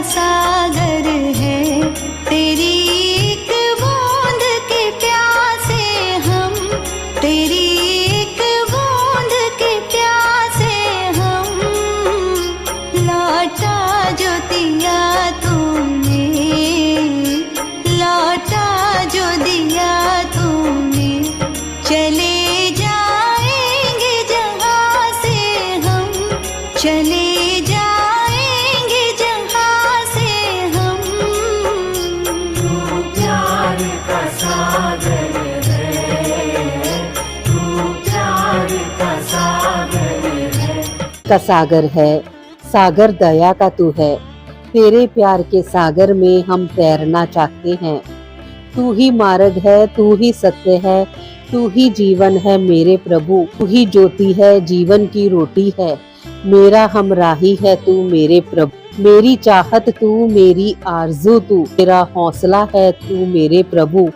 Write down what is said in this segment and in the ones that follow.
सागर है, तेरी एक बूंद के प्यासे हम, तेरी एक बूंद के प्यासे हम। लौटा जो दिया तूने, लौटा जो दिया तूने, चले जाएंगे जहाँ से हम, चले जाएंगे जहाँ से हम। तू प्यार का सागर है, तू प्यार का सागर है। का सागर है, सागर दया का तू है। तेरे प्यार के सागर में हम तैरना चाहते हैं। तू ही मार्ग है, तू ही सत्य है, तू ही जीवन है मेरे प्रभु। तू ही ज्योति है, जीवन की रोटी है, मेरा हमराही है तू मेरे प्रभु। मेरी चाहत तू, मेरी आरज़ू तू, मेरा हौसला है तू मेरे प्रभु।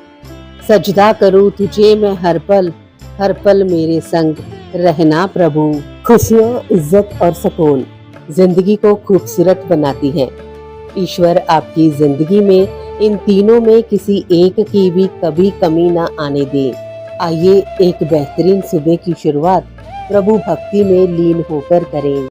सजदा करूँ तुझे मैं हर पल मेरे संग रहना प्रभु। खुशियाँ, इज्जत और सुकून जिंदगी को खूबसूरत बनाती हैं। ईश्वर आपकी जिंदगी में इन तीनों में किसी एक की भी कभी कमी ना आने दे। आइए एक बेहतरीन सुबह की शुरुआत प्रभु भक्ति में लीन होकर करें।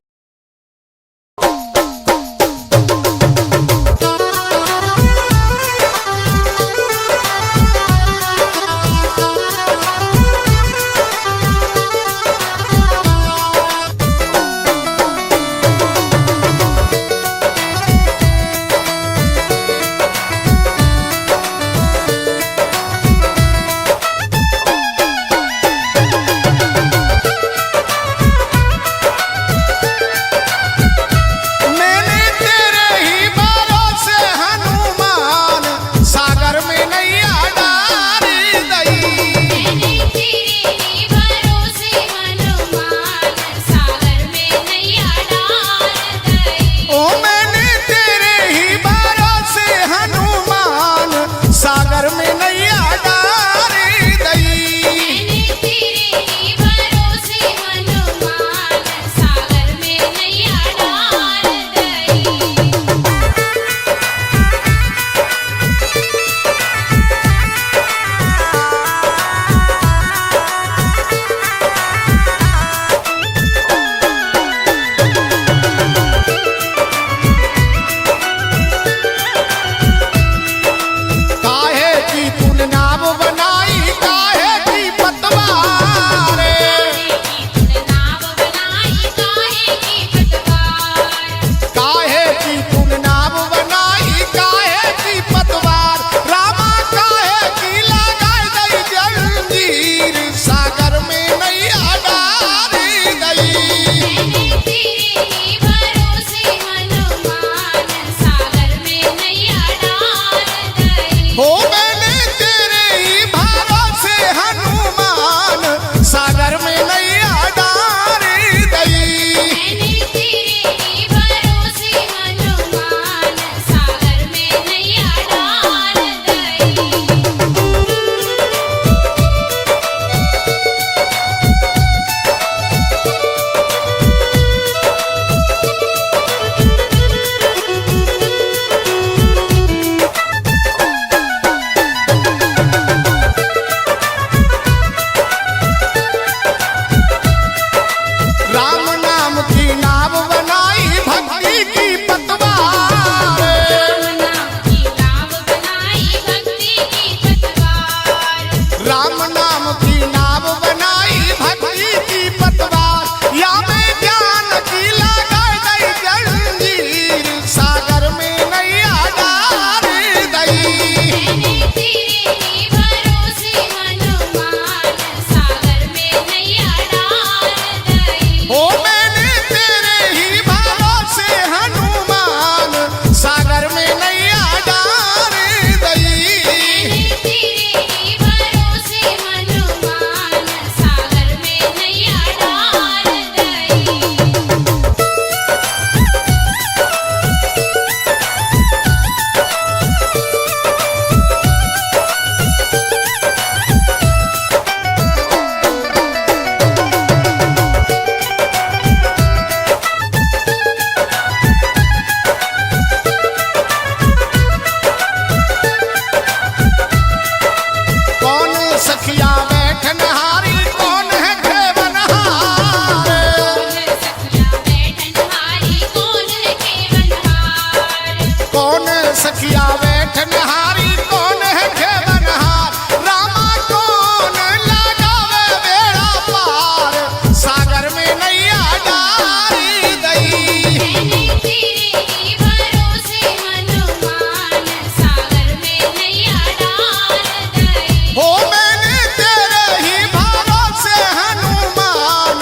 कौन सखिया बैठन हारी, कौन है खेवनहार, रामा कौन लगावे बेड़ा पार, सागर में नैया डारी गई। मैंने तेरे ही भरोसे हनुमान, सागर में नैया डाल गई। हो मैंने तेरे ही भरोसे हनुमान,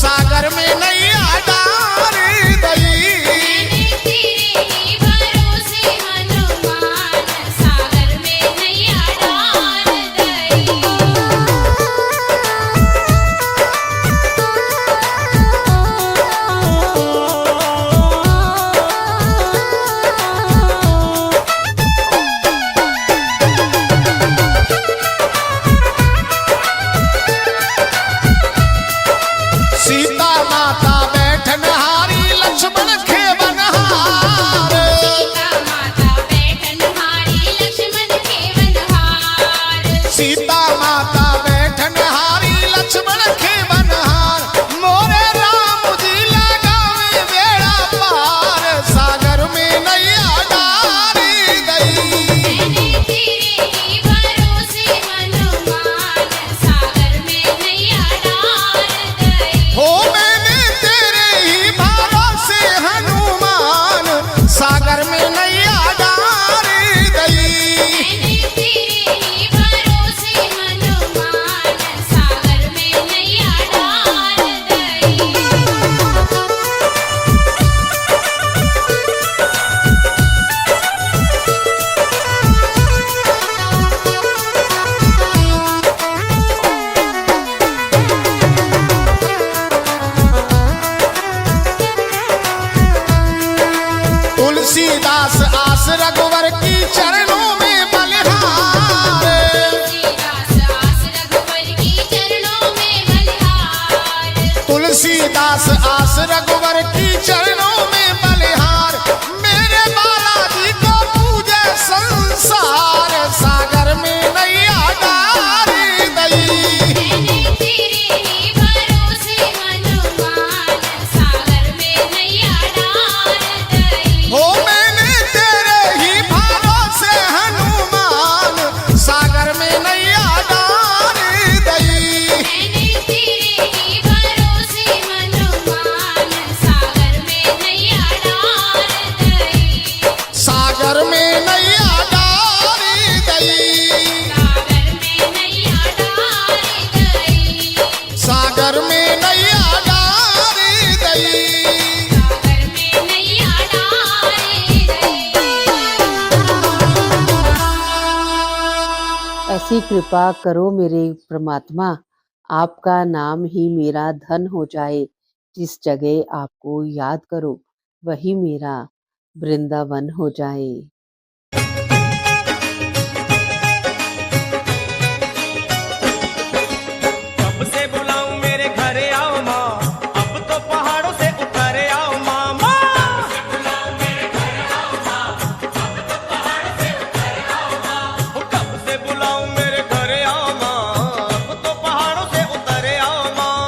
सागर में नैया डारी गई। मैंने तेरे ही भरोसे हनुमान, सागर में नैया डाल गई। सीता माता बैठन हारी, लक्ष्मण खेवनहार, सीता माता बैठन हारी, लक्ष्मण खेवनहार। सीता माता बैठन हारी, लक्ष्मण खेवनहार, मोरे राम जी लगावे बेड़ा पार, सागर में नैया डारी गई। मैंने तेरे ही भरोसे हनुमान, सागर में नैया डाल गई। हो मैंने तेरे ही भरोसे हनुमान, सागर में नैया डारी गई। मैंने तेरे ही भरोसे हनुमान, सागर में नैया डाल गई। तुलसीदास आस रघुवर की चरणों में बलिहार, तुलसीदास आस रघुवर की चरणों में बलिहार। तुलसीदास आस रघुवर की चरणों में बलिहार, मेरे बालाजी को पूजे संसार, सागर में नैया डारी गई। मैंने तेरे ही भरोसे हनुमान, सागर में नैया डाल गई। हो मैंने तेरे ही भरोसे हनुमान, सागर में नैया डारी गई। मैंने तेरे ही भरोसे हनुमान, सागर में नैया डाल गई। सागर में नैया डारी गई। सागर में नैया डाल गई। सागर में नैया डारी गई। सागर में नैया डाल गई। ऐसी कृपा करो मेरे परमात्मा, आपका नाम ही मेरा धन हो जाए। जिस जगह आपको याद करो वही मेरा वृंदावन हो जाए। कब से बुलाऊं मेरे घर आओ माँ, अब तो पहाड़ों से उतर आओ माँ। माँ कब से बुलाऊं मेरे घर आओ माँ, अब तो पहाड़ों से उतर आओ माँ।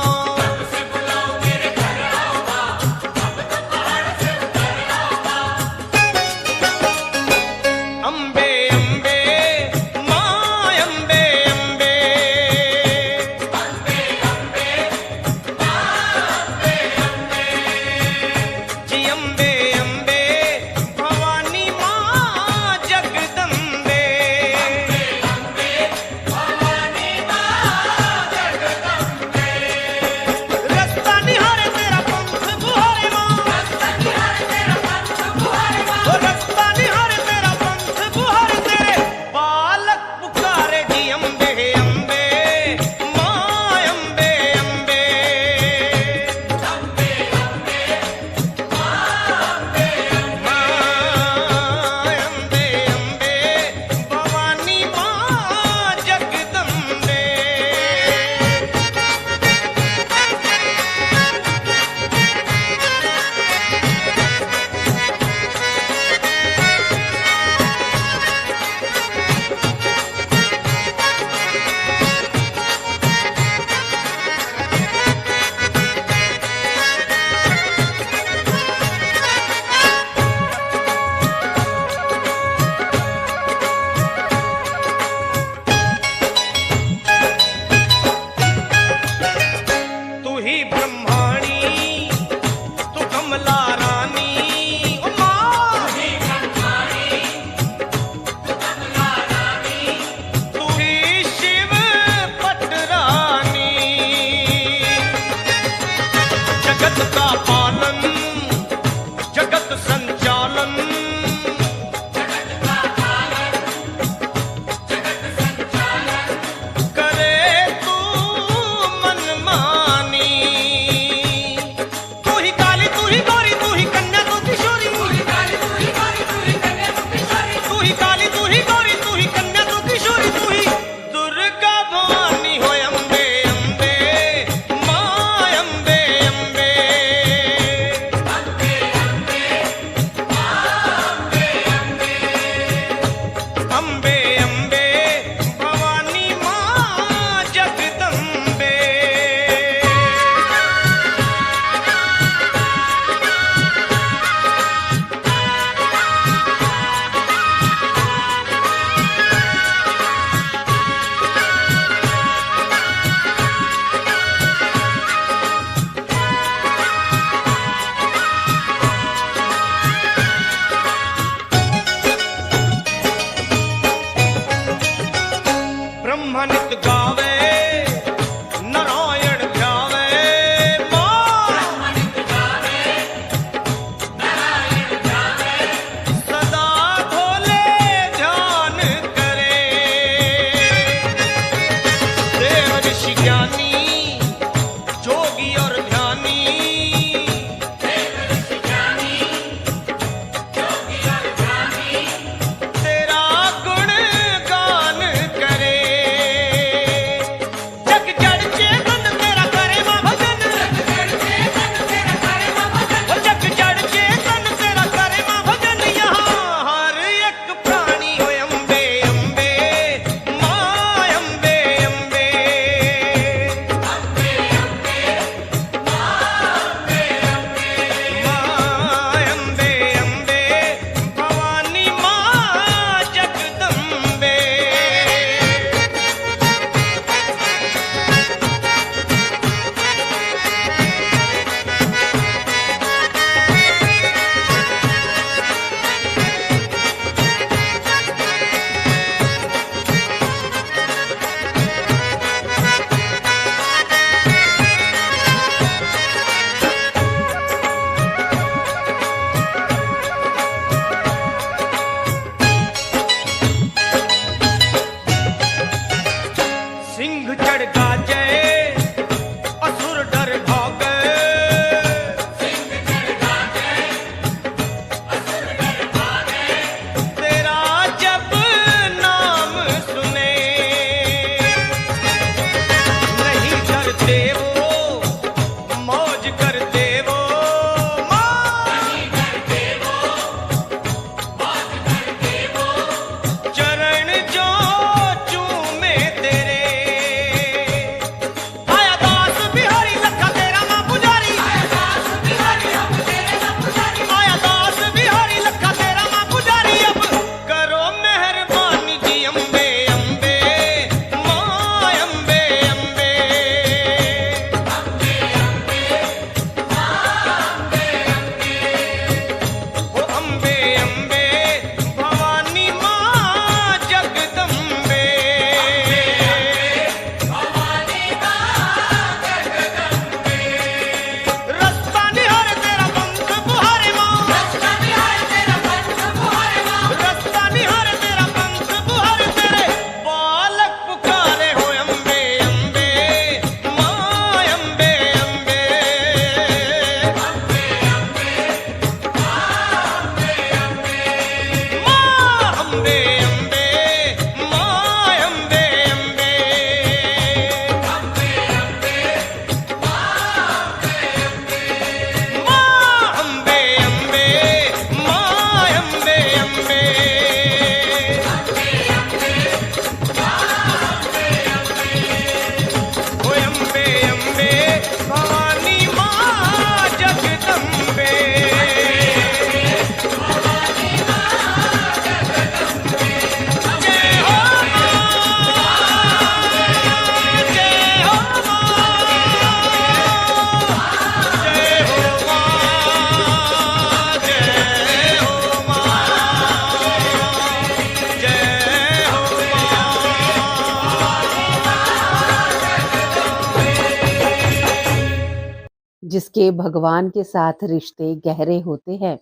जिसके भगवान के साथ रिश्ते गहरे होते हैं,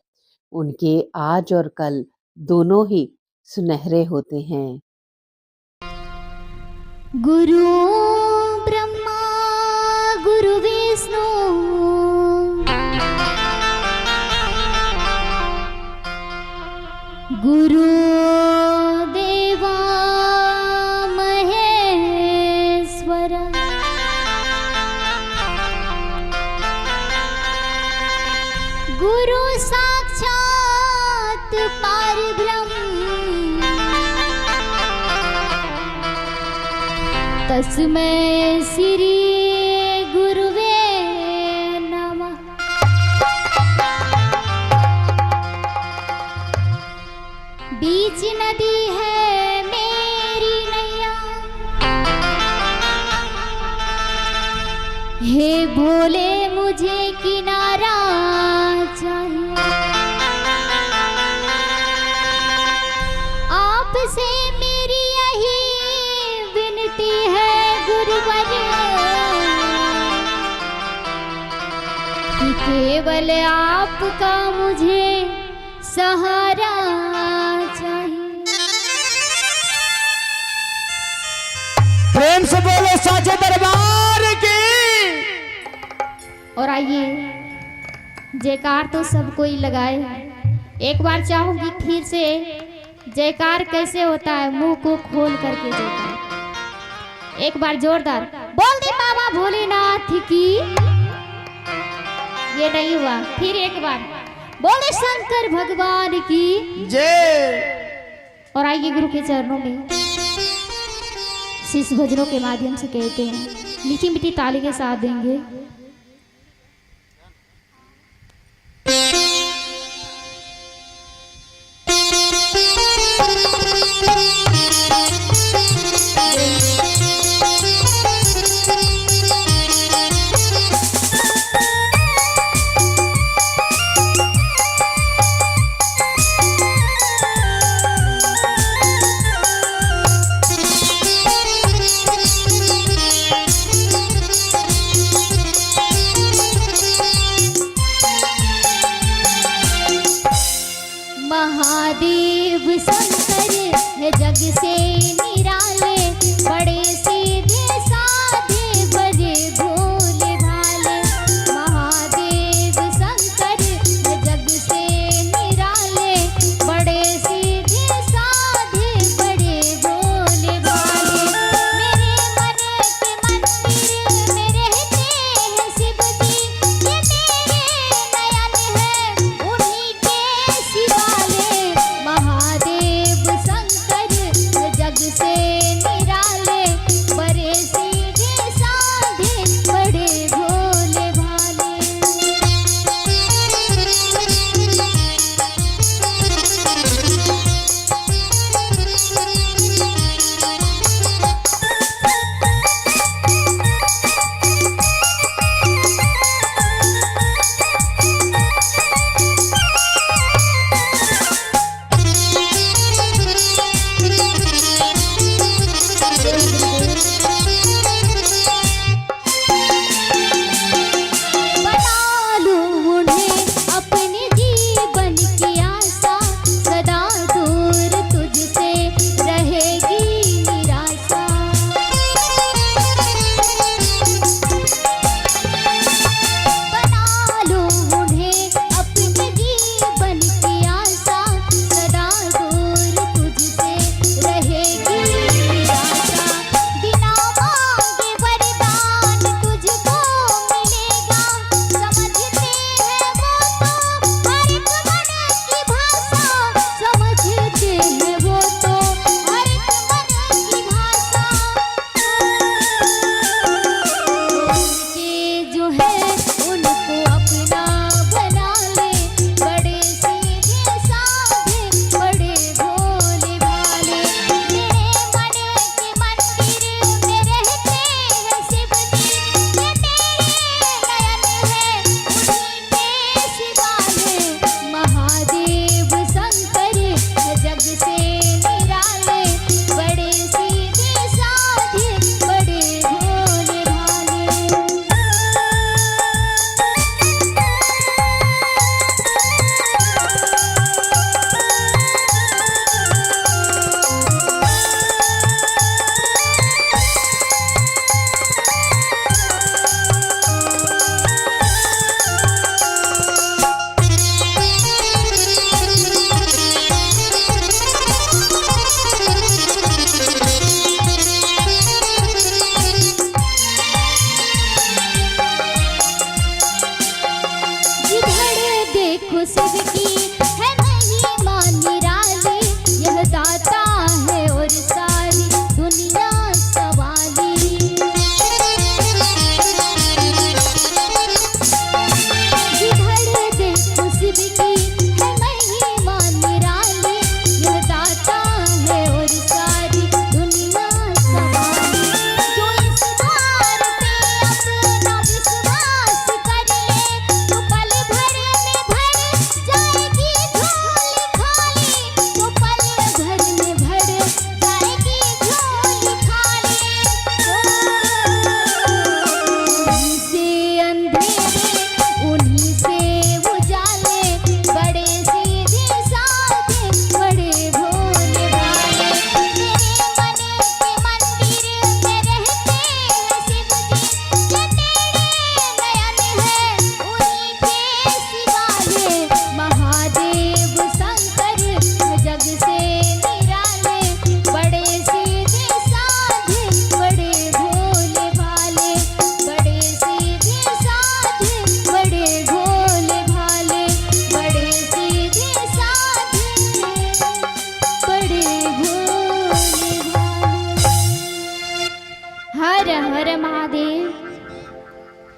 उनके आज और कल दोनों ही सुनहरे होते हैं। गुरु ब्रह्मा गुरु विष्णु गुरु देवा महेश्वर गुरु साक्षात परब्रह्म तस्मै श्री गुरुवे नमः। बीच नदी है मेरी नैया, हे भोले मुझे किनारा चाहिए। आपसे मेरी यही विनती है गुरुवर कि केवल आपका मुझे सहारा चाहिए। प्रेम से बोलो साचे दरबार की। और आइए जयकार तो सब कोई लगाए। एक बार चाहूंगी फिर से जयकार कैसे होता है, मुंह को खोल करके जयकार। एक बार जोरदार बोल दे बाबा भोलेनाथ की। ये नहीं हुआ, फिर एक बार बोले शंकर भगवान की जय। और आइए गुरु के चरणों में शीश भजनों के माध्यम से कहते हैं, मीठी मीठी ताली के साथ देंगे। महादेव शंकर है जग से निराले, बड़े सीधे साधे बड़े भोले भाले। महादेव शंकर है जग से निराले, बड़े सीधे साधे बड़े भोले भाले। मेरे मन के मंदिर में रहते हैं शिव जी, ये मेरे नयन है उन्हीं के शिवाले। महादेव शंकर जग से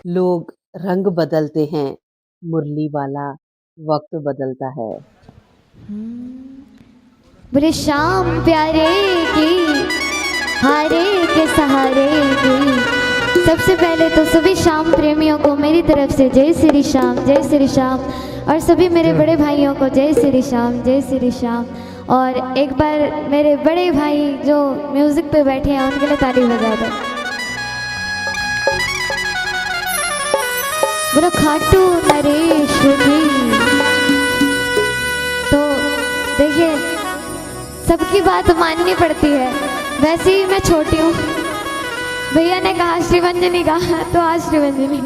लोग रंग बदलते हैं, मुरली वाला वक्त बदलता है। बोले शाम प्यारे की हारे के सहारे की। सबसे पहले तो सभी शाम प्रेमियों को मेरी तरफ से जय श्री श्याम, जय श्री श्याम। और सभी मेरे बड़े भाइयों को जय श्री श्याम, जय श्री श्याम। और एक बार मेरे बड़े भाई जो म्यूजिक पे बैठे हैं उनके लिए ताली बजा दो। बोलो खाटू नरेश की। तो देखिए सबकी बात माननी पड़ती है, वैसे ही मैं छोटी हूँ। भैया ने कहा श्रीवंजनी कहा तो आज श्रीवंजनी।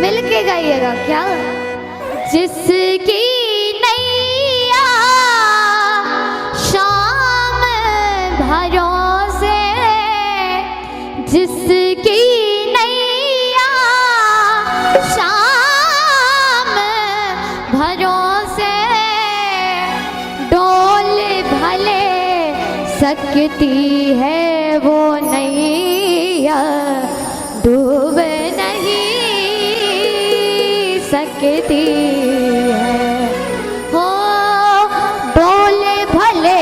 मिलके गाइएगा क्या। जिसकी नैया शाम भरोसे, जिसकी नैया शाम भरोसे, डोल भले सकती है वो नैया, डूब नहीं सकती है। हो डोले भले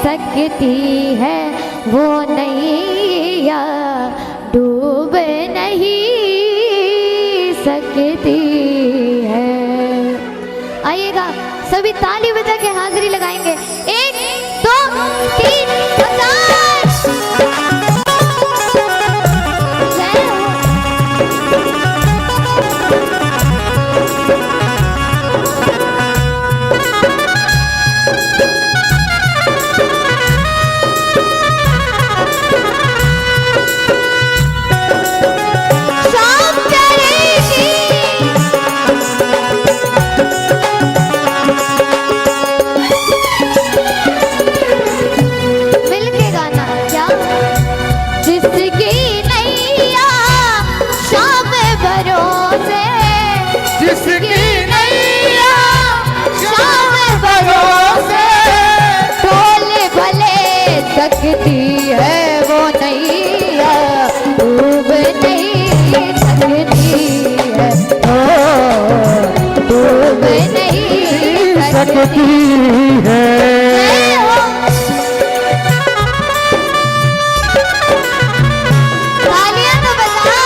सकती है वो नैया, डूब नहीं सकती है। आइएगा सभी ताली बजा के हाजिरी लगाएंगे। 1 2 3 सकती है वो नैया, डूब नहीं सकती है। ओ डूब नहीं सकती है। तालियां तो बजाओ।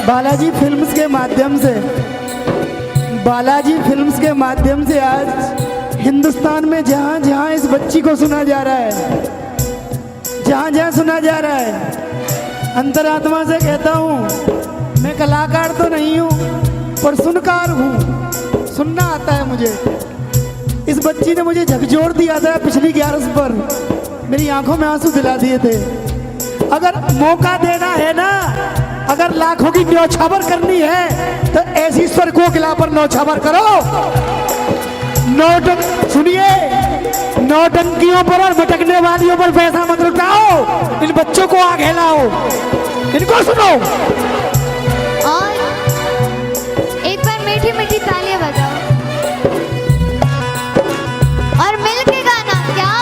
बालाजी फिल्म्स के माध्यम से, बालाजी फिल्म्स के माध्यम से आज हिंदुस्तान में जहाँ जहाँ इस बच्ची को सुना जा रहा है, जहाँ जहाँ सुना जा रहा है, अंतरात्मा से कहता हूँ मैं कलाकार तो नहीं हूँ पर सुनकार हूँ, सुनना आता है मुझे। इस बच्ची ने मुझे झकझोर दिया था पिछली 11 पर, मेरी आंखों में आंसू दिला दिए थे। अगर मौका देना है ना अगर लाखों की न्यौछावर करनी है तो ऐसी स्वर को किला पर न्यौछावर करो। सुनिए, नौटंकियों पर और भटकने वालियों पर पैसा मत लुटाओ, इन बच्चों को आगे लाओ, इनको सुनो। और एक बार मीठी मीठी तालियां बजाओ और मिलके गाना। क्या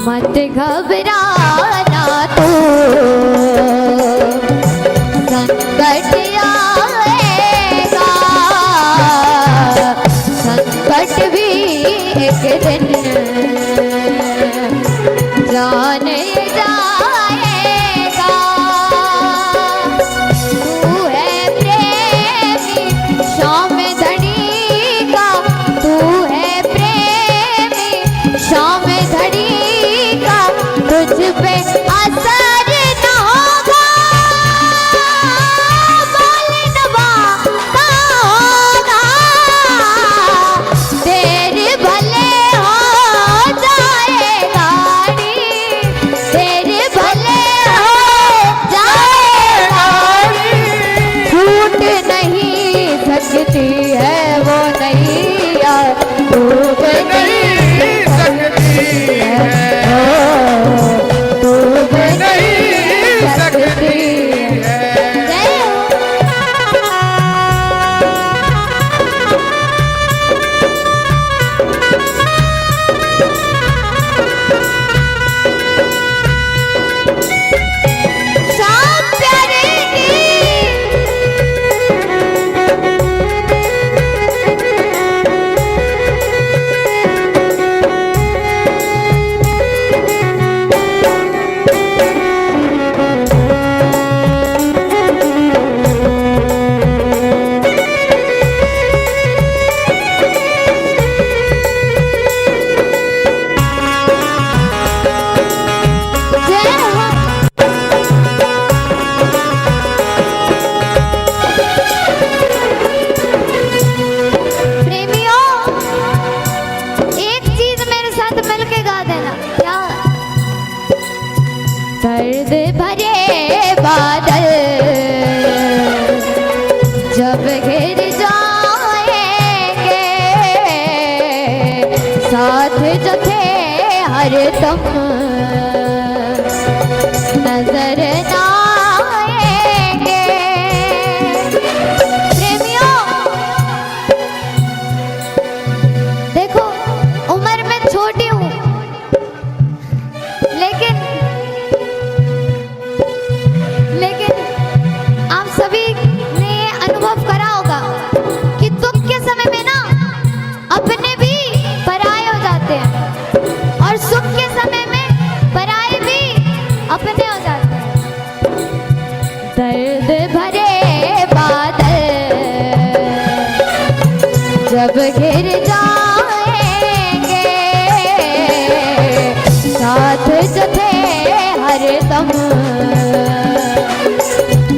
मत घबराना तू, संकट आएगा, संकट भी एक दिन जाने जाएगा। तू है प्रेमी शाम धड़ी का, तू है प्रेमी शाम धड़ी का, तुझ पे असर न होगा, बोलनवा का होगा, तेरे भले हो जाएगा नी, तेरे भले हो जाएगा नी। छूट नहीं सकती है वो नैया, डूब नहीं सकती है, डूब नहीं सकती है। जय हो। शाम प्यारे की। जय हो। प्रेमियों, एक चीज मेरे साथ मिलके गा देना। क्या दर्द भरे बादल जब घिर जाएंगे, साथ जो थे हरदम नजर ना आएंगे। प्रेमियों, देखो उम्र में छोटी हूँ, लेकिन आप सभी ने ये अनुभव करा होगा कि दुख के समय में ना अपने भी पराये हो जाते हैं, और सुख के समय में पराये भी अपने हो जाते हैं। दर्द भरे बादल जब घिर जाएंगे, साथ जो थे हरदम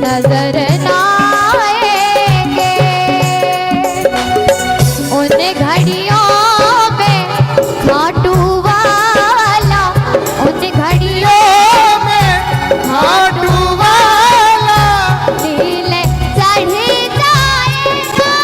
नजर ना आएंगे। उन घड़ियों में खाटू वाला, उन घड़ियों में खाटू वाला नीले चढ़ जाएगा,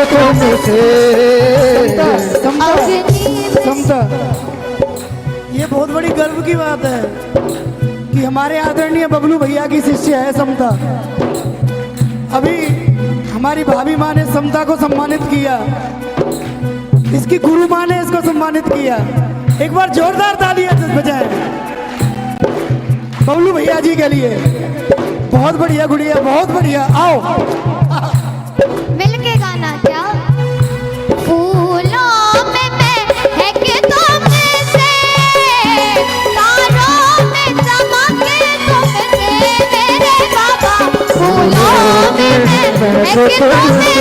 तुमसे। समता, ये बहुत बड़ी गर्व की बात है कि हमारे आदरणीय बबलू भैया की शिष्य है समता। अभी हमारी भाभी माँ ने समता को सम्मानित किया, इसकी गुरु माँ ने इसको सम्मानित किया। एक बार जोरदार तालियां बजाएं बबलू भैया जी के लिए। बहुत बढ़िया गुड़िया, बहुत बढ़िया। आओ मिलके गाना क्या? फूलों में महक तुमसे, तारों में चमके तुमसे मेरे बाबा। फूलों में महक तुमसे,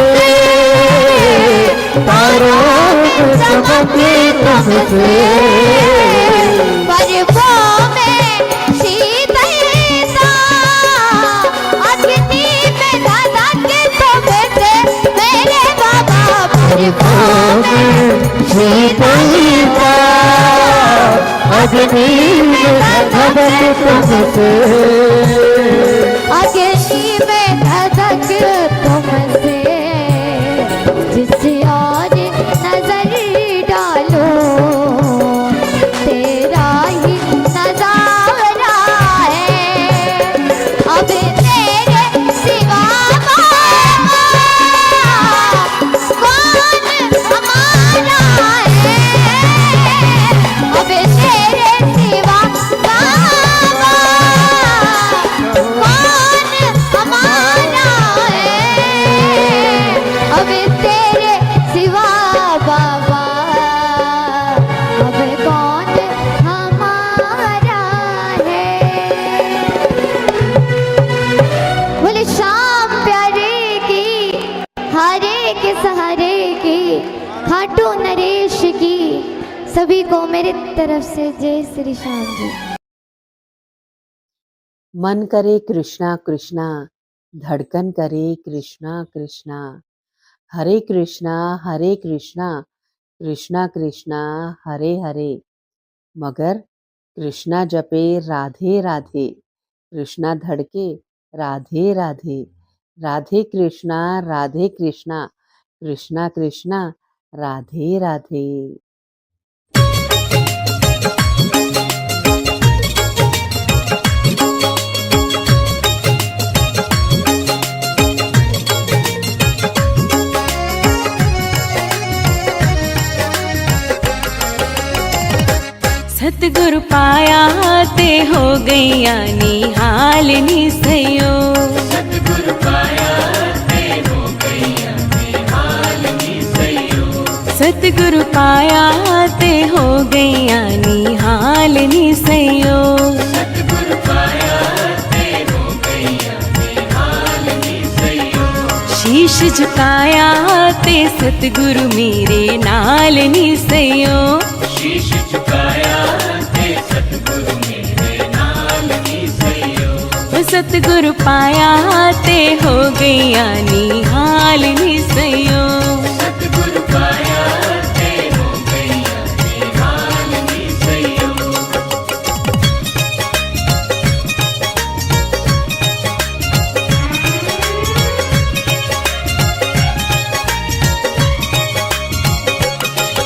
तारों में चमके तुमसे। पर्वों में शीतलता, अग्नि में धधके तुमसे मेरे बाबा। पर्वों में शीतलता, अग्नि में धधके तुमसे। अग्नि में धधके तुमसे, जिसे और नजर डालो तेरा ही नजारा है। अब तेरे सिवा कौन हमारा है। अब तेरे सिवा कौन हमारा है। अब तेरे सिवा बाबा, अब कौन हमारा है। बोले शाम प्यारे की, हरे के सहारे की, खाटू नरेश की, सभी को मेरी तरफ से जय श्री श्याम जी। मन करे कृष्णा कृष्णा, धड़कन करे कृष्णा कृष्णा। हरे कृष्णा कृष्णा कृष्णा हरे हरे। मगर कृष्णा जपे राधे राधे, कृष्णा धड़के राधे राधे। राधे कृष्णा कृष्णा कृष्णा राधे राधे। सतगुरु पाया ते हो गईया निहाल निसयो। सतगुरु पाया ते हो गईया निहाल निसयो। सतगुरु पाया ते हो गईया निहाल निसयो। सतगुरु पाया ते हो गईया निहाल निसयो। शीश झुकाया ते सतगुरु मेरे नाल निसयो। शीश झुकाया ते सतगुरु मेरे नाल निसयो। सतगुरु पाया ते हो गईया निहाल निसयो। सतगुरु पाया ते हो गईया निहाल निसयो।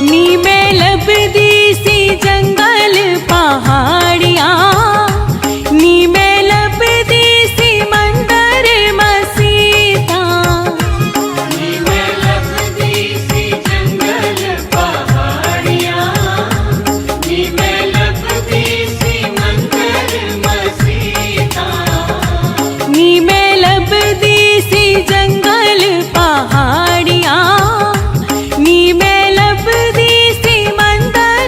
नी में लबदी सी जंगल पहाड़ियाँ, नी में लबदी सी मंदिर मसीता। नी में लबदी सी जंगल पहाड़ियाँ, नी में लबदी सी मंदिर मसीता। नी में लबदी सी जंगल पहाड़ियाँ, नी में लबदी सी मंदिर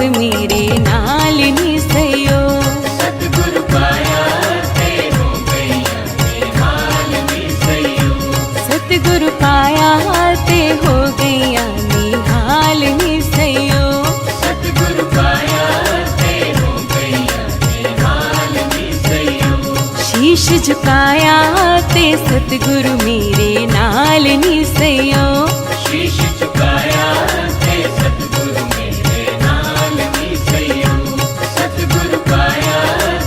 मेरे नाल नी सयो। सतगुरु पाया ते हो गईया निहाल नी सयो। सतगुरु पाया ते हो गईया निहाल नी सयो। सतगुरु पाया ते हो गईया निहाल नी सयो। शीश झुकाया ते सतगुरु मेरे नाल नी सयो। शीश झुकाया ते सतगुरु मेरे नाल नी सयो। सतगुरु पाया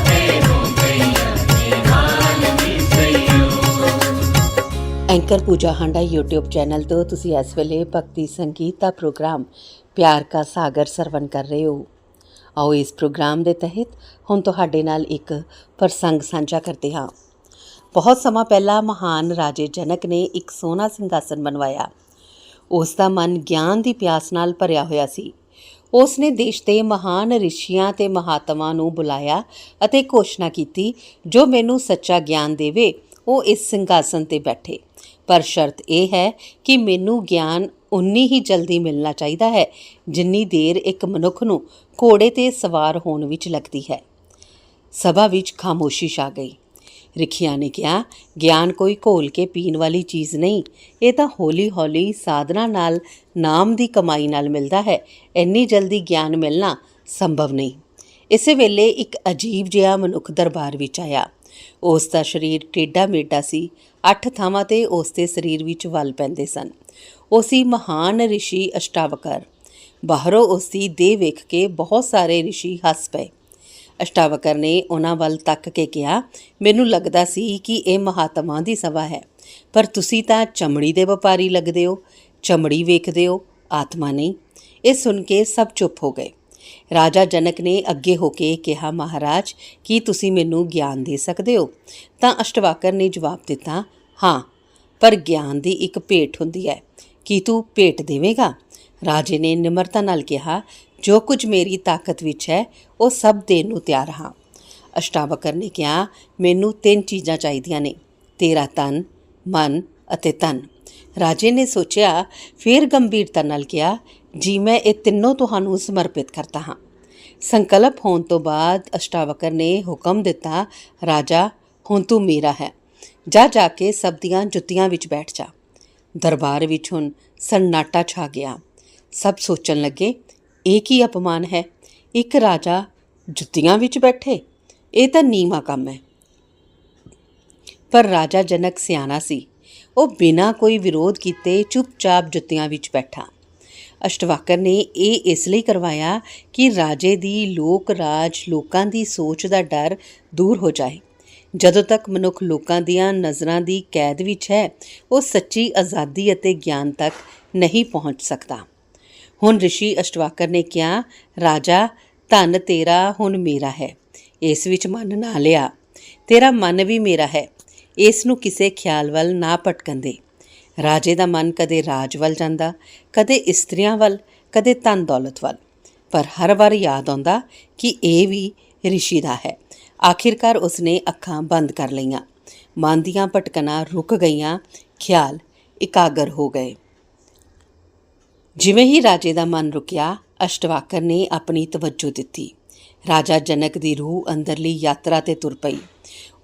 ते हो गईया निहाल नी सयो। ਐਂਕਰ ਪੂਜਾ ਹਾਂਡਾ YouTube ਚੈਨਲ ਤੋਂ ਤੁਸੀਂ ਇਸ ਵੇਲੇ ਭਗਤੀ ਸੰਗੀਤ ਦਾ ਪ੍ਰੋਗਰਾਮ ਪਿਆਰ ਕਾ ਸਾਗਰ ਸਰਵਣ ਕਰ ਰਹੇ ਹੋ। ਆਓ ਇਸ ਪ੍ਰੋਗਰਾਮ ਦੇ ਤਹਿਤ ਹੁਣ ਤੁਹਾਡੇ ਨਾਲ ਇੱਕ ਪ੍ਰਸੰਗ ਸਾਂਝਾ ਕਰਦੇ ਹਾਂ। ਬਹੁਤ ਸਮਾਂ ਪਹਿਲਾਂ ਮਹਾਨ ਰਾਜੇ ਜਨਕ ਨੇ ਇੱਕ ਸੋਹਣਾ ਸਿੰਘਾਸਨ ਬਣਵਾਇਆ। ਉਸ ਦਾ ਮਨ ਗਿਆਨ ਦੀ ਪਿਆਸ ਨਾਲ ਭਰਿਆ ਹੋਇਆ ਸੀ। ਉਸ ਨੇ ਦੇਸ਼ ਦੇ ਮਹਾਨ ਰਿਸ਼ੀਆਂ ਤੇ ਮਹਾਤਮਾ ਨੂੰ ਬੁਲਾਇਆ ਅਤੇ ਘੋਸ਼ਣਾ ਕੀਤੀ, ਜੋ ਮੈਨੂੰ ਸੱਚਾ ਗਿਆਨ ਦੇਵੇ ਉਹ ਇਸ ਸਿੰਘਾਸਨ ਤੇ ਬੈਠੇ, ਪਰ ਸ਼ਰਤ ਇਹ ਹੈ ਕਿ ਮੈਨੂੰ ਗਿਆਨ ਉਨੀ ਹੀ ਜਲਦੀ ਮਿਲਣਾ ਚਾਹੀਦਾ ਹੈ ਜਿੰਨੀ ਦੇਰ ਇੱਕ ਮਨੁੱਖ ਨੂੰ ਘੋੜੇ ਤੇ ਸਵਾਰ ਹੋਣ ਵਿੱਚ ਲੱਗਦੀ ਹੈ। ਸਭਾ ਵਿੱਚ ਖਾਮੋਸ਼ੀ ਛਾ ਗਈ। ਰਿਖੀਆਂ ਨੇ ਕਿਹਾ, ਗਿਆਨ ਕੋਈ ਘੋਲ ਕੇ ਪੀਣ ਵਾਲੀ ਚੀਜ਼ ਨਹੀਂ, ਇਹ ਤਾਂ ਹੌਲੀ ਹੌਲੀ ਸਾਧਨਾ ਨਾਲ, ਨਾਮ ਦੀ ਕਮਾਈ ਨਾਲ ਮਿਲਦਾ ਹੈ। ਇੰਨੀ ਜਲਦੀ ਗਿਆਨ ਮਿਲਣਾ ਸੰਭਵ ਨਹੀਂ। ਇਸੇ ਵੇਲੇ ਇੱਕ ਅਜੀਬ ਜਿਹਾ ਮਨੁੱਖ ਦਰਬਾਰ ਵਿੱਚ ਆਇਆ। ਉਸ ਦਾ ਸਰੀਰ ਟੇਢਾ ਮੇਢਾ ਸੀ। 8 ਥਾਵਾਂ 'ਤੇ ਉਸ ਦੇ ਸਰੀਰ ਵਿੱਚ ਵੱਲ ਪੈਂਦੇ ਸਨ। ਉਹ ਸੀ ਮਹਾਨ ਰਿਸ਼ੀ ਅਸ਼ਟਾਵਕਰ। ਬਾਹਰੋਂ ਉਸ ਦੀ ਦੇਹ ਵੇਖ ਕੇ ਬਹੁਤ ਸਾਰੇ ਰਿਸ਼ੀ ਹੱਸ ਪਏ। ਅਸ਼ਟਾਵਕਰ ਨੇ ਉਹਨਾਂ ਵੱਲ ਤੱਕ ਕੇ ਕਿਹਾ, ਮੈਨੂੰ ਲੱਗਦਾ ਸੀ ਕਿ ਇਹ ਮਹਾਤਮਾ ਦੀ ਸਭਾ ਹੈ, ਪਰ ਤੁਸੀਂ ਤਾਂ ਚਮੜੀ ਦੇ ਵਪਾਰੀ ਲੱਗਦੇ ਹੋ। ਚਮੜੀ ਵੇਖਦੇ ਹੋ, ਆਤਮਾ ਨਹੀਂ। ਇਹ ਸੁਣ ਕੇ ਸਭ ਚੁੱਪ ਹੋ ਗਏ। ਰਾਜਾ ਜਨਕ ਨੇ ਅੱਗੇ ਹੋ ਕੇ ਕਿਹਾ, ਮਹਾਰਾਜ, ਕੀ ਤੁਸੀਂ ਮੈਨੂੰ ਗਿਆਨ ਦੇ ਸਕਦੇ ਹੋ? ਤਾਂ ਅਸ਼ਟਾਵਕਰ ਨੇ ਜਵਾਬ ਦਿੱਤਾ, ਹਾਂ, ਪਰ ਗਿਆਨ ਦੀ ਇੱਕ ਭੇਟ ਹੁੰਦੀ ਹੈ। ਕੀ ਤੂੰ ਭੇਟ ਦੇਵੇਂਗਾ? ਰਾਜੇ ਨੇ ਨਿਮਰਤਾ ਨਾਲ ਕਿਹਾ, ਜੋ ਕੁਝ ਮੇਰੀ ਤਾਕਤ ਵਿੱਚ ਹੈ ਉਹ ਸਭ ਦੇਣ ਨੂੰ ਤਿਆਰ ਹਾਂ। ਅਸ਼ਟਾਵਕਰ ਨੇ ਕਿਹਾ, ਮੈਨੂੰ 3 ਚੀਜ਼ਾਂ ਚਾਹੀਦੀਆਂ ਨੇ, ਤੇਰਾ ਤਨ, ਮਨ ਅਤੇ ਧਨ। ਰਾਜੇ ਨੇ ਸੋਚਿਆ, ਫਿਰ ਗੰਭੀਰਤਾ ਨਾਲ ਕਿਹਾ, ਜੀ ਮੈਂ ਇਹ ਤਿੰਨੋਂ ਤੁਹਾਨੂੰ ਸਮਰਪਿਤ ਕਰਦਾ ਹਾਂ। ਸੰਕਲਪ ਹੋਣ ਤੋਂ ਬਾਅਦ ਅਸ਼ਟਾਵਕਰ ਨੇ ਹੁਕਮ ਦਿੱਤਾ, ਰਾਜਾ, ਹੁਣ ਤੂੰ ਮੇਰਾ ਹੈ। ਜਾ ਕੇ ਸਭ ਦੀਆਂ ਜੁੱਤੀਆਂ ਵਿੱਚ ਬੈਠ ਜਾ। ਦਰਬਾਰ ਵਿੱਚ ਹੁਣ ਸੰਨਾਟਾ ਛਾ ਗਿਆ। ਸਭ ਸੋਚਣ ਲੱਗੇ, ਇਹ ਕੀ ਅਪਮਾਨ ਹੈ? ਇੱਕ ਰਾਜਾ ਜੁੱਤੀਆਂ ਵਿੱਚ ਬੈਠੇ, ਇਹ ਤਾਂ ਨੀਵਾਂ ਕੰਮ ਹੈ। ਪਰ ਰਾਜਾ ਜਨਕ ਸਿਆਣਾ ਸੀ। ਉਹ ਬਿਨਾਂ ਕੋਈ ਵਿਰੋਧ ਕੀਤੇ ਚੁੱਪਚਾਪ ਜੁੱਤੀਆਂ ਵਿੱਚ ਬੈਠਾ। ਅਸ਼ਟਾਵਕਰ ਨੇ ਇਹ ਇਸ ਲਈ ਕਰਵਾਇਆ ਕਿ ਰਾਜੇ ਦੀ ਲੋਕ ਰਾਜ, ਲੋਕਾਂ ਦੀ ਸੋਚ ਦਾ ਡਰ ਦੂਰ ਹੋ ਜਾਏ। ਜਦੋਂ ਤੱਕ ਮਨੁੱਖ ਲੋਕਾਂ ਦੀਆਂ ਨਜ਼ਰਾਂ ਦੀ ਕੈਦ ਵਿੱਚ ਹੈ, ਉਹ ਸੱਚੀ ਆਜ਼ਾਦੀ ਅਤੇ ਗਿਆਨ ਤੱਕ ਨਹੀਂ ਪਹੁੰਚ ਸਕਦਾ। ਹੁਣ ਰਿਸ਼ੀ ਅਸ਼ਟਾਵਕਰ ਨੇ ਕਿਹਾ, ਰਾਜਾ, ਧਨ ਤੇਰਾ ਹੁਣ ਮੇਰਾ ਹੈ, ਇਸ ਵਿੱਚ ਮਨ ਨਾ ਲਿਆ। ਤੇਰਾ ਮਨ ਵੀ ਮੇਰਾ ਹੈ, ਇਸ ਨੂੰ ਕਿਸੇ ਖਿਆਲ ਵੱਲ ਨਾ ਭਟਕਣ ਦੇ। ਰਾਜੇ ਦਾ ਮਨ ਕਦੇ ਰਾਜ ਵੱਲ ਜਾਂਦਾ, ਕਦੇ ਇਸਤਰੀਆਂ ਵੱਲ, ਕਦੇ ਧਨ ਦੌਲਤ ਵੱਲ, ਪਰ ਹਰ ਵਾਰ ਯਾਦ ਆਉਂਦਾ ਕਿ ਇਹ ਵੀ ਰਿਸ਼ੀ ਦਾ ਹੈ। ਆਖਿਰਕਾਰ ਉਸਨੇ ਅੱਖਾਂ ਬੰਦ ਕਰ ਲਈਆਂ। ਮਨ ਦੀਆਂ ਭਟਕਣਾਂ ਰੁਕ ਗਈਆਂ, ਖਿਆਲ ਇਕਾਗਰ ਹੋ ਗਏ। ਜਿਵੇਂ ਹੀ ਰਾਜੇ ਦਾ ਮਨ ਰੁਕਿਆ, ਅਸ਼ਟਾਵਕਰ ਨੇ ਆਪਣੀ ਤਵੱਜੋ ਦਿੱਤੀ। ਰਾਜਾ ਜਨਕ ਦੀ ਰੂਹ ਅੰਦਰਲੀ ਯਾਤਰਾ 'ਤੇ ਤੁਰ ਪਈ।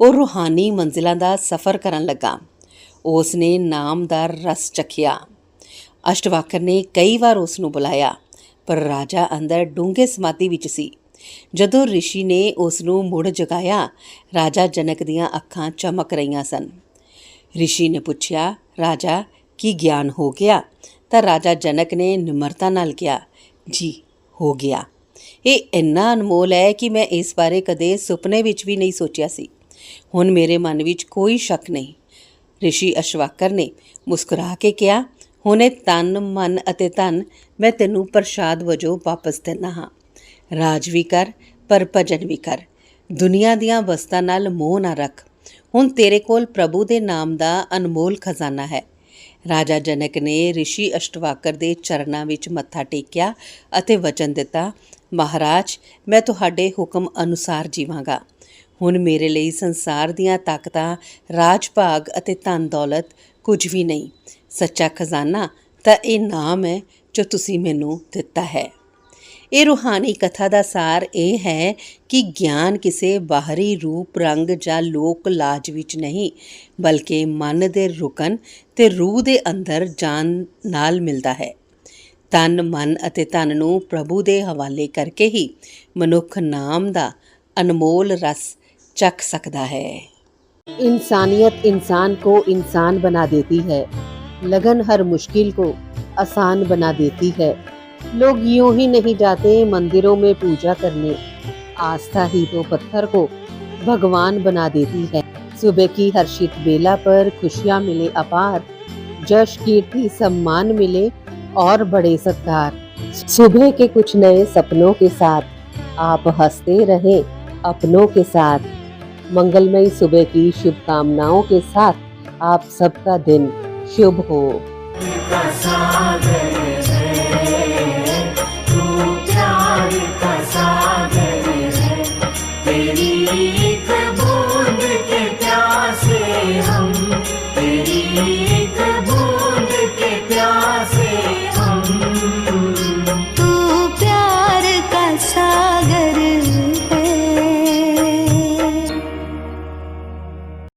ਉਹ ਰੂਹਾਨੀ ਮੰਜ਼ਿਲਾਂ ਦਾ ਸਫ਼ਰ ਕਰਨ ਲੱਗਾ। ਉਸ ਨੇ ਨਾਮ ਦਾ ਰਸ ਚਖਿਆ। ਅਸ਼ਟਾਵਕਰ ਨੇ ਕਈ ਵਾਰ ਉਸ ਨੂੰ ਬੁਲਾਇਆ, ਪਰ ਰਾਜਾ ਅੰਦਰ ਡੂੰਘੇ ਸਮਾਧੀ ਵਿੱਚ ਸੀ। ਜਦੋਂ ਰਿਸ਼ੀ ਨੇ ਉਸ ਨੂੰ ਮੁੜ ਜਗਾਇਆ, ਰਾਜਾ ਜਨਕ ਦੀਆਂ ਅੱਖਾਂ ਚਮਕ ਰਹੀਆਂ ਸਨ। ਰਿਸ਼ੀ ਨੇ ਪੁੱਛਿਆ, ਰਾਜਾ, ਕੀ ਗਿਆਨ ਹੋ ਗਿਆ? ਤਾਂ ਰਾਜਾ ਜਨਕ ਨੇ ਨਿਮਰਤਾ ਨਾਲ ਕਿਹਾ, ਜੀ ਹੋ ਗਿਆ। ਇਹ ਇੰਨਾ ਅਨਮੋਲ ਹੈ ਕਿ ਮੈਂ ਇਸ ਬਾਰੇ ਕਦੇ ਸੁਪਨੇ ਵਿੱਚ ਵੀ ਨਹੀਂ ਸੋਚਿਆ ਸੀ। ਹੁਣ ਮੇਰੇ ਮਨ ਵਿੱਚ ਕੋਈ ਸ਼ੱਕ ਨਹੀਂ। ਰਿਸ਼ੀ ਅਸ਼ਟਾਵਕਰ ਨੇ ਮੁਸਕਰਾ ਕੇ ਕਿਹਾ, ਹੁਣ ਇਹ ਤਨ, ਮਨ ਅਤੇ ਧਨ ਮੈਂ ਤੈਨੂੰ ਪ੍ਰਸ਼ਾਦ ਵਜੋਂ ਵਾਪਸ ਦਿੰਦਾ ਹਾਂ। ਰਾਜ ਵੀ ਕਰ, ਪਰ ਭਜਨ ਵੀ ਕਰ। ਦੁਨੀਆ ਦੀਆਂ ਵਸਤਾਂ ਨਾਲ ਮੋਹ ਨਾ ਰੱਖ। ਹੁਣ ਤੇਰੇ ਕੋਲ ਪ੍ਰਭੂ ਦੇ ਨਾਮ ਦਾ ਅਨਮੋਲ ਖਜ਼ਾਨਾ ਹੈ। ਰਾਜਾ ਜਨਕ ਨੇ ਰਿਸ਼ੀ ਅਸ਼ਟਾਵਕਰ ਦੇ ਚਰਨਾਂ ਵਿੱਚ ਮੱਥਾ ਟੇਕਿਆ ਅਤੇ ਵਚਨ ਦਿੱਤਾ, ਮਹਾਰਾਜ, ਮੈਂ ਤੁਹਾਡੇ ਹੁਕਮ ਅਨੁਸਾਰ ਜੀਵਾਂਗਾ। ਹੁਣ ਮੇਰੇ ਲਈ ਸੰਸਾਰ ਦੀਆਂ ਤਾਕਤਾਂ, ਰਾਜ ਭਾਗ ਅਤੇ ਧਨ ਦੌਲਤ ਕੁਝ ਵੀ ਨਹੀਂ। ਸੱਚਾ ਖਜ਼ਾਨਾ ਤਾਂ ਇਹ ਨਾਮ ਹੈ ਜੋ ਤੁਸੀਂ ਮੈਨੂੰ ਦਿੱਤਾ ਹੈ। ਇਹ ਰੂਹਾਨੀ ਕਥਾ ਦਾ ਸਾਰ ਇਹ ਹੈ ਕਿ ਗਿਆਨ ਕਿਸੇ ਬਾਹਰੀ ਰੂਪ ਰੰਗ ਜਾਂ ਲੋਕ ਲਾਜ ਵਿੱਚ ਨਹੀਂ, ਬਲਕਿ ਮਨ ਦੇ ਰੁਕਣ ਤੇ ਰੂਹ ਦੇ ਅੰਦਰ ਜਾਣ ਨਾਲ ਮਿਲਦਾ ਹੈ। ਤਨ, ਮਨ ਅਤੇ ਧਨ ਨੂੰ ਪ੍ਰਭੂ ਦੇ ਹਵਾਲੇ ਕਰਕੇ ਹੀ ਮਨੁੱਖ ਨਾਮ ਦਾ ਅਨਮੋਲ ਰਸ ਚੱਖ ਸਕਦਾ ਹੈ। इंसानियत इंसान को इंसान बना देती है, लगन हर मुश्किल को आसान बना देती है। लोग यूं ही नहीं जाते मंदिरों में पूजा करने, आस्था ही तो पत्थर को भगवान बना देती है। सुबह की हर्षित बेला पर खुशियां मिले अपार, जश कीर्ति सम्मान मिले और बड़े सत्कार। सुबह के कुछ नए सपनों के साथ आप हंसते रहे अपनों के साथ। मंगलमयी सुबह की शुभकामनाओं के साथ आप सबका दिन शुभ हो।